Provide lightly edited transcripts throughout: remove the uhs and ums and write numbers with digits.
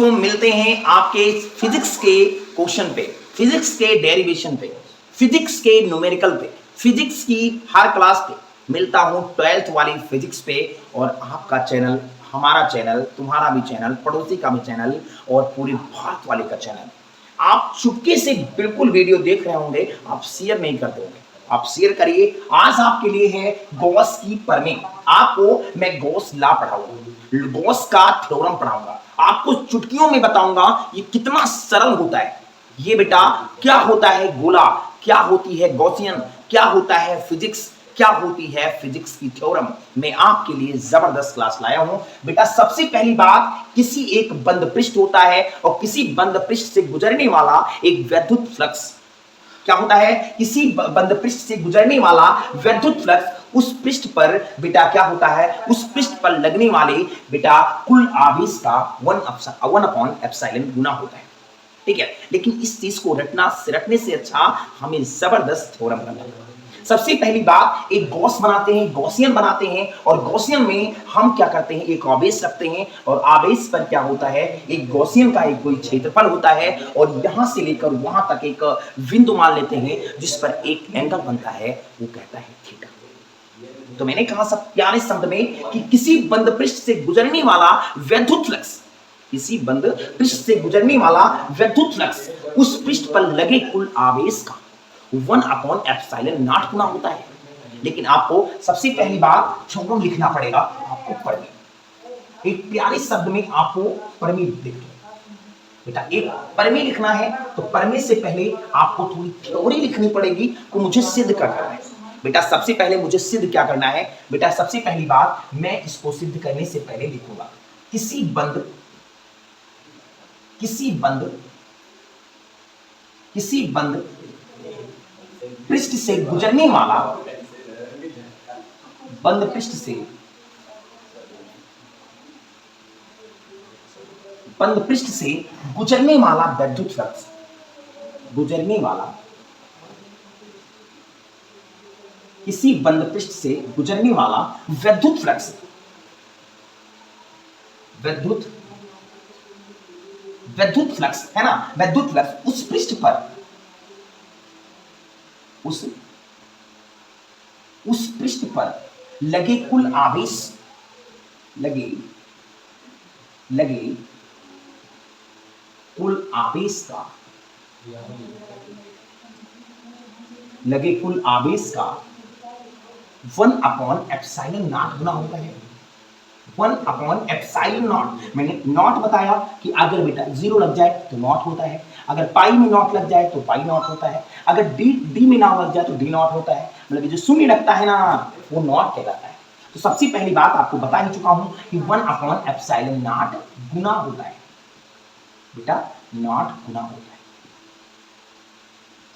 दोस्तों मिलते हैं आपके फिजिक्स के क्वेश्चन पे, फिजिक्स के डेरिवेशन पे, फिजिक्स के न्यूमेरिकल पे, फिजिक्स की हर क्लास पे मिलता हूं 12th वाली फिजिक्स पे। और आपका चैनल, हमारा चैनल, तुम्हारा भी चैनल, पड़ोसी का भी चैनल और पूरे भारत वाले का चैनल। आप चुपके से बिल्कुल वीडियो देख रहे होंगे, आप शेयर नहीं करते होंगे, आप शेयर करिए। आज आपके लिए है गॉस की प्रमेय। आपको मैं गॉस लॉ पढ़ाऊंगा, गॉस का थ्योरम पढ़ाऊंगा, आपको चुटकियों में बताऊंगा ये कितना सरल होता है। ये बेटा क्या होता है गोला, क्या होती है गॉसियन, क्या होता है फिजिक्स, क्या होती है फिजिक्स की थ्योरम, मैं आपके लिए जबरदस्त क्लास लाया हूं। बेटा सबसे पहली बात, किसी एक बंद पृष्ठ होता है और किसी बंद पृष्ठ से गुजरने वाला एक वैद्युत फ्लक्स, क्या होता है, किसी बंद पृष्ठ से गुजरने वाला वैद्युत फ्लक्स, उस पृष्ठ पर बेटा क्या होता है, उस पृष्ठ पर लगने वाले बेटा कुल आवेश का 1/ε गुना होता है। ठीक है, लेकिन इस चीज को रटने से अच्छा हमें जबरदस्त थ्योरम करना है। सबसे पहली बात, एक गॉस बनाते हैं, गॉसियन बनाते हैं, और गॉसियन में हम क्या करते हैं, एक आवेश रखते हैं और आवेश पर क्या होता है, एक गॉसियन का एक कोई क्षेत्रफल होता है और यहां से लेकर वहां तक एक बिंदु मान लेते हैं जिस पर एक एंगल बनता है, वो कहता है थीटा। तो मैंने कहा सब प्यारे शब्द में कि किसी बंद पृष्ठ से गुजरने वाला वैद्युत फ्लक्स, किसी बंद पृष्ठ से गुजरने वाला वैद्युत फ्लक्स उस पृष्ठ पर लगे कुल आवेश का 1/ε0 गुना होता है। लेकिन आपको सबसे पहली बात थ्योरम लिखना पड़ेगा, आपको प्रमेय, एक प्यारे शब्द में आपको प्रमेय लिखना बेटा, एक प्रमेय लिखना है तो प्रमेय से पहले आपको थोड़ी थ्योरी लिखनी पड़ेगी कि मुझे सिद्ध क्या करना है। बेटा सबसे पहले मुझे सिद्ध क्या करना है, बेटा सबसे पहली बात मैं इसको सिद्ध करने से पहले लिखूंगा किसी बंद पृष्ठ से गुजरने वाला, बंद पृष्ठ से गुजरने वाला वैद्युत फ्लक्स, गुजरने वाला किसी बंद पृष्ठ से गुजरने वाला वैद्युत फ्लक्स, वैद्युत फ्लक्स है ना, वैद्युत फ्लक्स उस पृष्ठ पर, उस पृष्ठ पर लगे कुल आवेश, लगे कुल आवेश का, लगे कुल आवेश का 1/ε0 गुना होता है। 1/ε0 मैंने नॉट बताया कि अगर बेटा 0 लग जाए तो नॉट होता है, अगर पाई में नॉट लग जाए तो पाई नॉट होता है, अगर डी में नॉट लग जाए तो डी नॉट होता है, मतलब जो शून्य लगता है ना वो नॉट कहलाता है। तो सबसे पहली बात आपको बता ही चुका हूं कि 1/ε0 गुना होता है बेटा, नॉट गुना होता है,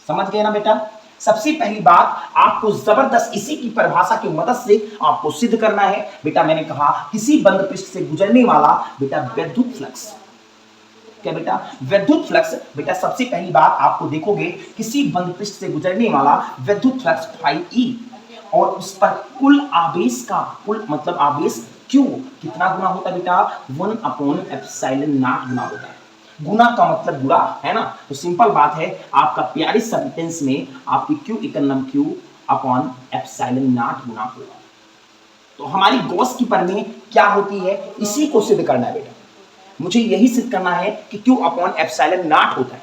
समझ गए ना बेटा। सबसे पहली बात आपको जबरदस्त इसी की परिभाषा की मदद से आपको सिद्ध करना है। बेटा मैंने कहा किसी बंद पृष्ठ से गुजरने वाला बेटा वैद्युत फ्लक्स, क्या बेटा वैद्युत फ्लक्स, बेटा सबसे पहली बात आपको देखोगे किसी बंद पृष्ठ से गुजरने वाला वैद्युत फ्लक्स फाई ई, और उस पर कुल आवेश का, कुल मतलब आवेश क्यू कितना गुना होता है बेटा, 1/ε0 गुना होता है। गुना का मतलब गुणा है ना, तो सिंपल बात है आपका प्यारे सेंटेंस में आपकी क्यू इकन्नम Q/ε0 गुना होगा। तो हमारी गॉस की प्रमेय क्या होती है, इसी को सिद्ध करना है बेटा, मुझे यही सिद्ध करना है कि Q/ε0 होता है,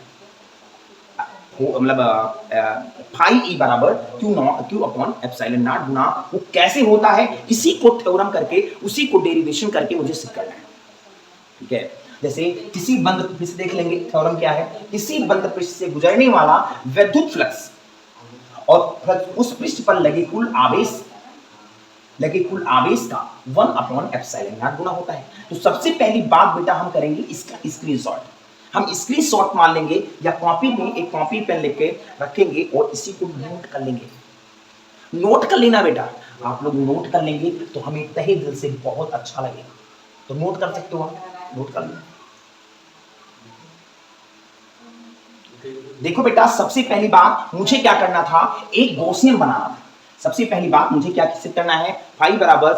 मतलब फाई ई बराबर Q/ε0 गुना, वो कैसे होता है इसी को थ्योरम करके, उसी को डेरिवेशन करके मुझे सिद्ध करना है। ठीक है, जैसे किसी बंद पृष्ठ देख लेंगे, थ्योरम क्या है, किसी बंद पृष्ठ से गुजरने वाला वैद्युत फ्लक्स और उस पृष्ठ पर लगे कुल आवेश, का 1/ε0 गुना होता है। तो सबसे पहली बात बेटा हम करेंगे इसका स्क्रीनशॉट, हम स्क्रीनशॉट मान लेंगे या कॉपी में एक कॉपी पेन लेके रखेंगे और इसी को नोट कर लेंगे। नोट कर लेना बेटा, आप लोग नोट कर लेंगे तो हमें तहे दिल से बहुत अच्छा लगेगा। तो नोट कर सकते हो आप, नोट कर लेना। देखो बेटा सबसे पहली बात मुझे क्या करना था, एक गॉसियन बनाना था। सबसे पहली बात मुझे क्या सिद्ध करना है, फाई ई बराबर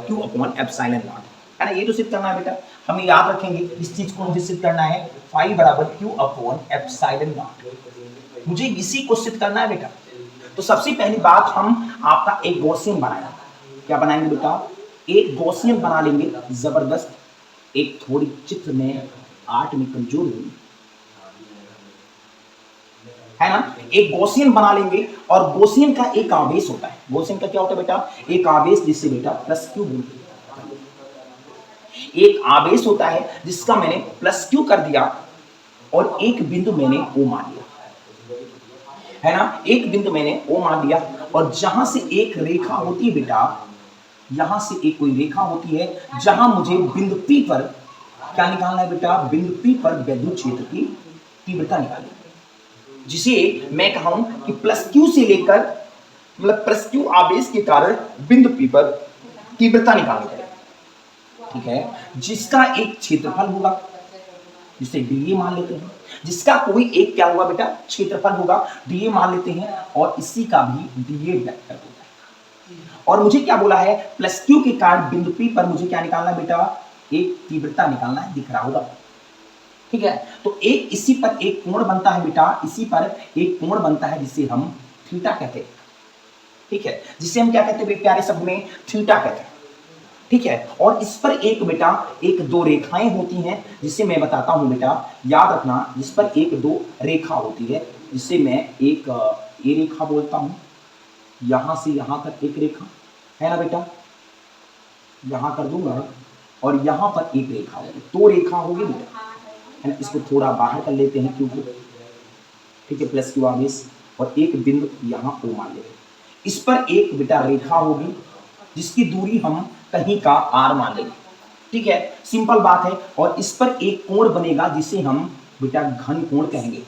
Q/ε0। है ना, ये तो सिद्ध करना है बेटा, हम याद रखेंगे इस चीज को मुझे सिद्ध करना है, फाई बराबर क्यू अपॉन एप्सिलॉन नॉट, मुझे इसी को सिद्ध करना है बेटा। तो सबसे पहली बात हम आपका एक गॉसियन बनाएंगे, क्या बनाएंगे बेटा, एक गॉसियन बना लेंगे जबरदस्त, एक थोड़ी चित्र में आर्ट में कमजोर हुई है ना, एक गॉसियन बना लेंगे, और गॉसियन का एक आवेश होता है, गॉसियन का क्या होता है बेटा, एक आवेश जिससे बेटा प्लस क्यू बोलते हैं, एक आवेश होता है जिसका मैंने प्लस क्यू कर दिया और एक बिंदु मैंने ओ मान लिया, है ना, एक बिंदु मैंने ओ मान लिया, और जहां से एक रेखा होती है बेटा, यहां से एक कोई रेखा होती है जहां मुझे बिंदु P पर क्या निकालना है बेटा, बिंदु P पर विद्युत क्षेत्र की तीव्रता निकालनी है, जिसे मैं कहूं कि प्लस क्यू से लेकर मतलब प्लस क्यू आवेश के कारण बिंदु P पर तीव्रता निकालनी है, ठीक है, जिसका एक क्षेत्रफल होगा जिसे डीए मान लेते हैं, जिसका कोई एक क्या होगा बेटा, क्षेत्रफल होगा, डीए मान लेते हैं, और इसी का भी डीए वेक्टर होगा, और मुझे क्या बोला है, प्लस क्यू के कारण बिंदु P पर मुझे क्या निकालना है बेटा, एक तीव्रता निकालना है, दिख रहा होगा, ठीक है, तो एक इसी पर एक कोण बनता है बेटा, इसी पर एक कोण बनता है जिसे हम थीटा कहते हैं, ठीक है, जिसे हम क्या कहते हैं प्यारे शब्द में, थीटा कहते हैं, ठीक है, और इस पर एक बेटा एक दो रेखाएं होती हैं, जिसे मैं बताता हूं बेटा, याद रखना, जिस पर एक दो रेखा होती है, जिसे मैं एक ए रेखा बोलता हूं, यहां से यहां तक एक रेखा है ना बेटा, यहां कर दूंगा, और यहां पर एक रेखा होगी, दो रेखा होगी बेटा, है ना, इसको थोड़ा बाहर कर लेते हैं क्योंकि, ठीक है, प्लस क्यू आवेश, और एक बिंदु यहां ओ मान लेते हैं, इस पर एक बेटा रेखा होगी जिसकी दूरी हम कहीं का आर मान लेंगे, ठीक है, सिंपल बात है, और इस पर एक कोण बनेगा जिसे हम बेटा घन कोण कहेंगे,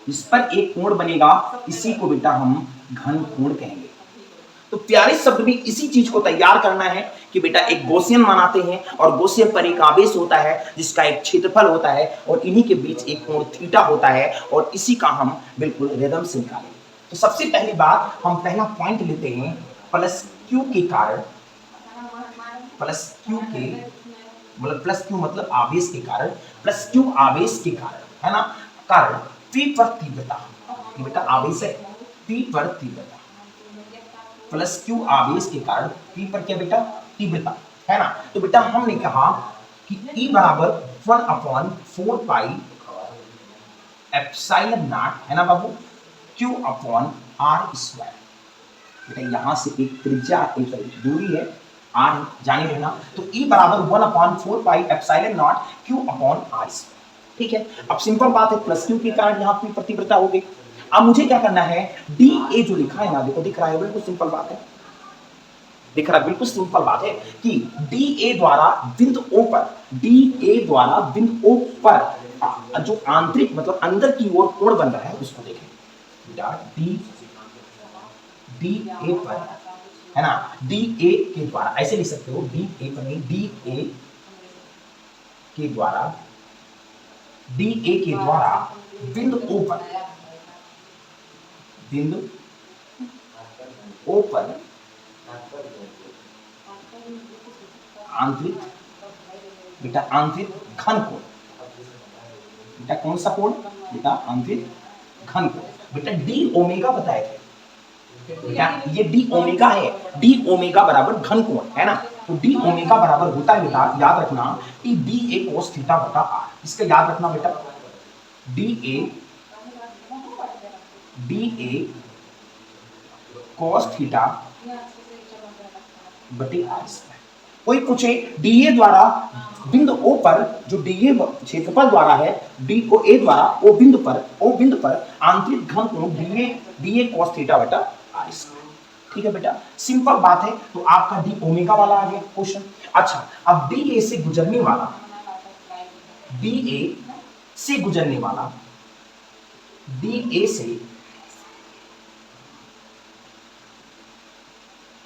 इस पर एक कोण बनेगा, इसी को बेटा हम घन कोण कहेंगे। तो प्यारे शब्द में इसी चीज को तैयार करना है कि बेटा एक गॉसियन बनाते हैं, और गॉसियन पर एक आवेश होता है जिसका एक क्षेत्रफल होता है, और इन्हीं के बीच एक कोण थीटा होता है, और इसी का हम बिल्कुल रिदम से निकालेंगे। तो सबसे पहली बात हम पहला पॉइंट लेते हैं, प्लस क्यू के कारण, प्लस क्यू के मतलब प्लस क्यू मतलब आवेश के कारण, प्लस क्यू आवेश के कारण, है ना, कारण P पर तीव्रता, बेटा आवेश है, P पर तीव्रता, प्लस क्यू आवेश के कारण P पर क्या बेटा, तीव्रता, है ना, तो बेटा हमने कहा कि E बराबर 1/4 पाई एप्सिलॉन नॉट, है ना बाबू, Q अपॉन R स्क्वायर, बेटा यहां से एक त्रिज्या एक दूरी है r जाने रहना, तो E बराबर 1/4 pi epsilon not Q upon R, ठीक है, अब सिंपल बात है, प्लस क्यू के कारण यहाँ पे तीव्रता हो गई, अब मुझे क्या करना है, डी ए जो लिखा है ना, देखो दिख रहा है, बिल्कुल सिंपल बात है, दिख रहा है, बिल्कुल सिंपल बात है कि डी ए द्वारा बिंदु O पर, डी ए द्वारा बिंदु O पर जो आंतरिक मतलब अंदर की ओर कोण बन रहा है उसको देखें, डी ए पर, है ना, डी ए के द्वारा, ऐसे लिख सकते हो, डी ए पर नहीं, डी ए के द्वारा, डी ए के द्वारा बिंदु O पर, बिंदु O पर आंतरिक, बेटा आंतरिक घन कोण, बेटा कौन सा कोण, बेटा आंतरिक घन कोण, बेटा डी ओमेगा बताए थे बेटा, ये डी ओमेगा है, डी ओमेगा बराबर घन कोण, है ना, तो डी ओमेगा बराबर होता है बेटा, याद रखना, कि डी ए कोस थीटा बटा आर, इसका याद रखना बेटा, डी ए कोस थीटा बटे आर स्क्वायर। कोई पूछे डीए द्वारा बिंदु O पर जो डीए क्षेत्रफल द्वारा है, डी को ए द्वारा ओ बिंदु पर आंतरिक घन कोण डीए cos थीटा बटा आर स्क्वायर, ठीक है बेटा, सिंपल बात है, तो आपका डी ओमेगा वाला आ गया क्वेश्चन। अच्छा, अब डीए से गुजरने वाला, डीए से गुजरने वाला, डीए से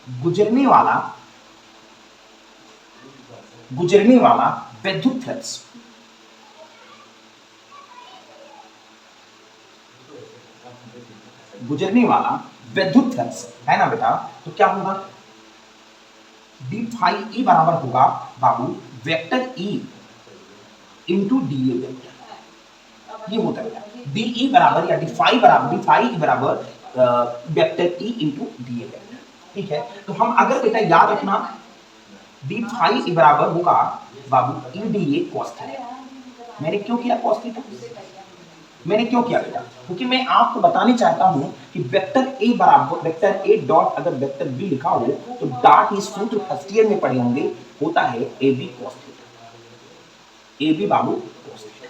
गुजरने वाला विद्युत फ्लक्स, गुजरने वाला विद्युत फ्लक्स, है ना बेटा, तो क्या होगा, डी फाई ई बराबर होगा बाबू vector E into D A vector, ये होता है डी ई बराबर या डी फाई बराबर vector E into D A vector. ठीक है, तो हम अगर बेटा याद रखना डी फाई बराबर होगा बाबू ई डी ए कॉस थीटा। मैंने क्यों किया कॉस थीटा? मैंने क्यों किया बेटा? क्योंकि मैं आपको बताने चाहता हूं कि वेक्टर ए बराबर वेक्टर ए डॉट अगर वेक्टर बी लिखा हो तो डॉट इस सूत्र फर्स्ट ईयर में पढ़े होंगे, होता है a b cos theta. A b बाबू कॉस थीटा,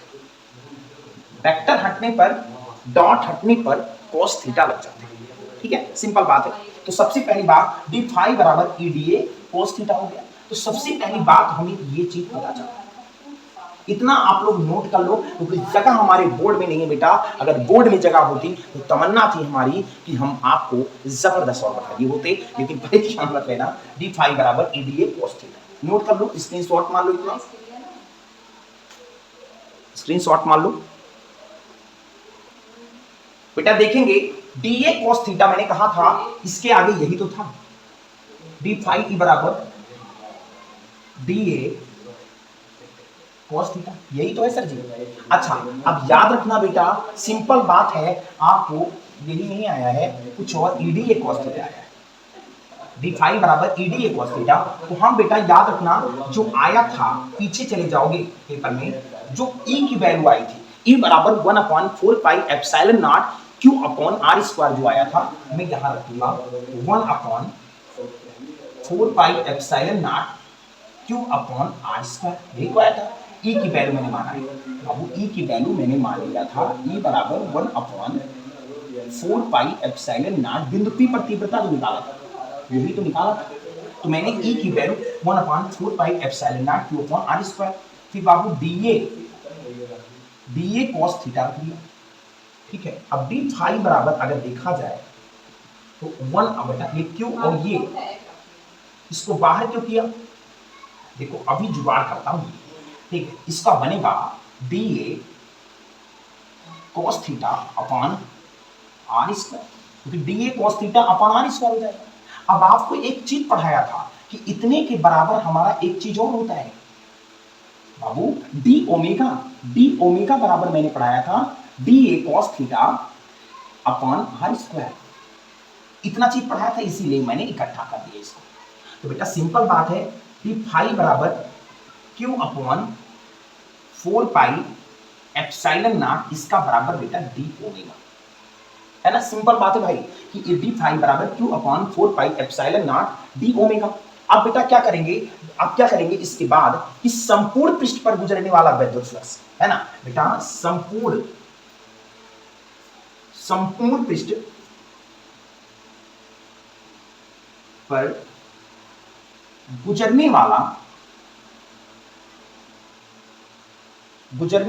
वेक्टर हटने पर डॉट हटने पर कॉस थीटा लग जाते हैं। ठीक है, सिंपल बात है। तो सबसे पहली बात डी फाई बराबर ई डी ए कॉस थीटा हो गया। तो सबसे पहली बात हमें ये चीज पता चला, इतना आप लोग नोट कर लो क्योंकि जगह हमारे बोर्ड में नहीं है बेटा। अगर बोर्ड में जगह होती तो तमन्ना थी हमारी कि हम आपको जबरदस्त और बता दिए होते, लेकिन परेशान मत लेना। डी फाई बराबर ई डी ए कॉस थीटा नोट कर लो, स्क्रीनशॉट मान लो, इतना स्क्रीनशॉट मान लो बेटा। देखेंगे डी ए कॉस थीटा मैंने कहा था इसके आगे यही तो था, डी फाई ई बराबर डी ए कॉस थीटा, यही तो है सर जी। अच्छा, अब याद रखना बेटा, सिंपल बात है, आपको यही नहीं आया है, कुछ और ई डी ए कॉस थीटा आया है, डी फाई बराबर ई डी ए कॉस थीटा। तो हम बेटा याद रखना जो आया था, पीछे चले जाओगे पेपर में, जो ई की वैल्यू आई थी, ई बराबर 1/4 pi epsilon naught q upon are square जो आया था, मैं यहां रखूंगा 1/4 pi epsilon naught q upon are square, यही तो आया था। ई की वैल्यू मैंने माना है बाबू, ई की वैल्यू मैंने मान लिया था, ई बराबर 1/4 पाई एप्सिलॉन नॉट बिंदु पी पर तीव्रता जो निकाला था, यही तो निकाला था। तो मैंने ई की value 1/4 pi epsilon naught q upon are square, फिर बाबू डी ए कॉस थीटा रख लिया। ठीक है, अब डी फाई बराबर अगर देखा जाए तो 1 बेटा ये क्यू और ये इसको बाहर क्यों किया, देखो अभी जुगाड़ करता हूं। ठीक है, इसका बनेगा D A cos theta upon are square, क्योंकि D A cos theta upon are square हो जाएगा। अब आपको एक चीज पढ़ाया था कि इतने के बराबर हमारा एक चीज और होता है बाबू, डी ओमेगा बराबर मैंने पढ़ाया था d A cos theta upon are square, इतना चीज पढ़ाया था, इसीलिए मैंने इकट्ठा कर दिया इसको। तो बेटा सिंपल बात है, डी फाई बराबर Q upon 4 pi epsilon not, इसका बराबर बेटा डी ओमेगा, है ना। सिंपल बात है भाई कि डी फाई बराबर Q upon 4 pi epsilon not D omega. अब बेटा क्या करेंगे, अब क्या करेंगे इसके बाद, इस संपूर्ण पृष्ठ पर गुजरने वाला विद्युत फ्लक्स, है ना बेटा, संपूर्ण पृष्ठ पर गुजरने वाला विद्युत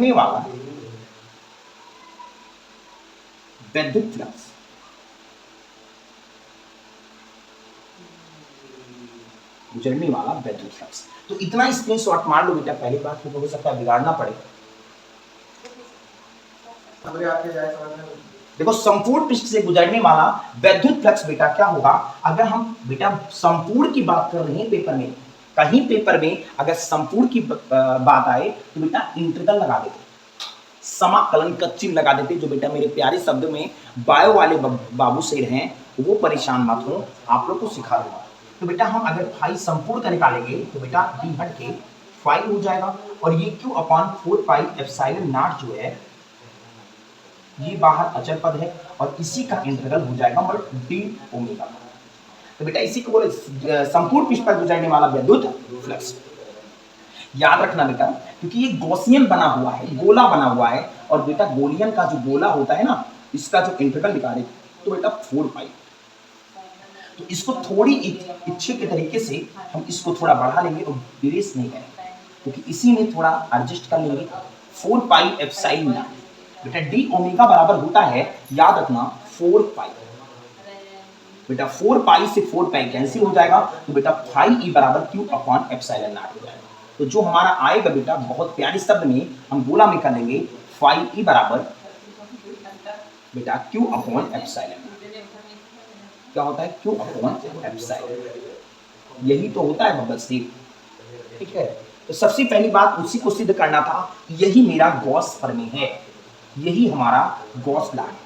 फ्लक्स, गुजरने वाला विद्युत फ्लक्स। तो इतना स्क्रीनशॉट मार लो बेटा, पहली बात तो हो सकता है बिगाड़ना पड़े। देखो संपूर्ण पृष्ठ से गुजरने वाला विद्युत फ्लक्स बेटा क्या होगा, अगर हम बेटा संपूर्ण की बात कर रहे हैं पेपर में, कहीं पेपर में अगर संपूर्ण की बात आए तो बेटा इंटीग्रल लगा देते, समाकलन का चिन्ह लगा देते, जो बेटा मेरे प्यारे शब्द में बायो वाले बाबू से हैं वो परेशान मत हो, आप लोग को सिखा दूंगा। तो बेटा हम अगर फाई संपूर्ण का निकालेंगे तो बेटा डी हट के फाई हो जाएगा, और ये Q upon 4 pi epsilon not जो है ये बाहर अचर पद है, और इसी का इंटीग्रल हो जाएगा मतलब डी ओमेगा। तो बेटा इसी को बोले संपूर्ण पृष्ठ पर गुजरने वाला विद्युत फ्लक्स। याद रखना बेटा, क्योंकि ये गॉसियन बना हुआ है, गोला बना हुआ है, और बेटा गोलियन का जो गोला होता है ना, इसका जो इंटीग्रल निकाले तो बेटा 4 पाई। तो इसको थोड़ी इच्छे के तरीके से हम इसको थोड़ा बढ़ा लेंगे और इरेज नहीं करेंगे, क्योंकि इसी में थोड़ा एडजस्ट कर लेंगे। 4 पाई एप्सिलॉन नॉट बेटा डी ओमेगा बराबर होता है, याद रखना 4 पाई बेटा, 4 पाई से 4 पाई कैंसिल हो जाएगा, तो बेटा फाई ई बराबर क्यू अपॉन एप्सिलॉन नॉट हो जाएगा। तो जो हमारा आएगा बेटा बहुत प्यारे शब्द में हम गोला में कर लेंगे, फाई ई बराबर बेटा क्यू अपॉन एप्सिलॉन, क्या होता है क्यू अपॉन एप्सिलॉन, यही तो होता है बब्बल सी। ठीक है, तो सबसे पहली बात उसी को सिद्ध करना था, यही मेरा गॉस प्रमेय है, यही हमारा गॉस लॉ है।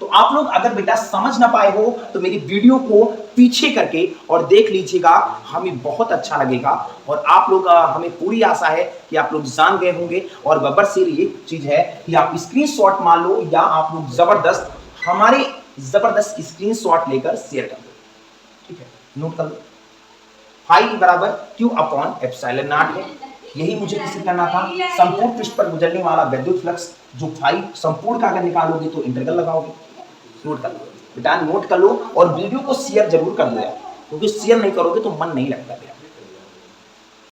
तो आप लोग अगर बेटा समझ ना पाए हो तो मेरी वीडियो को पीछे करके और देख लीजिएगा, हमें बहुत अच्छा लगेगा। और आप लोग हमें पूरी आशा है कि आप लोग जान गए होंगे। और बब्बर शेर ये चीज है कि आप स्क्रीनशॉट मान लो या आप लोग जबरदस्त हमारे जबरदस्त स्क्रीनशॉट लेकर शेयर कर दो, ठीक है, नोट कर लो। फाई बराबर क्यू अपॉन एप्सिलॉन नॉट है, यही मुझे किसी करना था। संपूर्ण पृष्ठ पर गुजरने वाला विद्युत फ्लक्स जो फाई संपूर्ण का अगर निकालोगे तो इंटीग्रल लगाओगे। नोट कर लो बेटा, नोट कर लो और वीडियो को शेयर जरूर कर दो यार, क्योंकि शेयर नहीं करोगे तो मन नहीं लगता मेरा।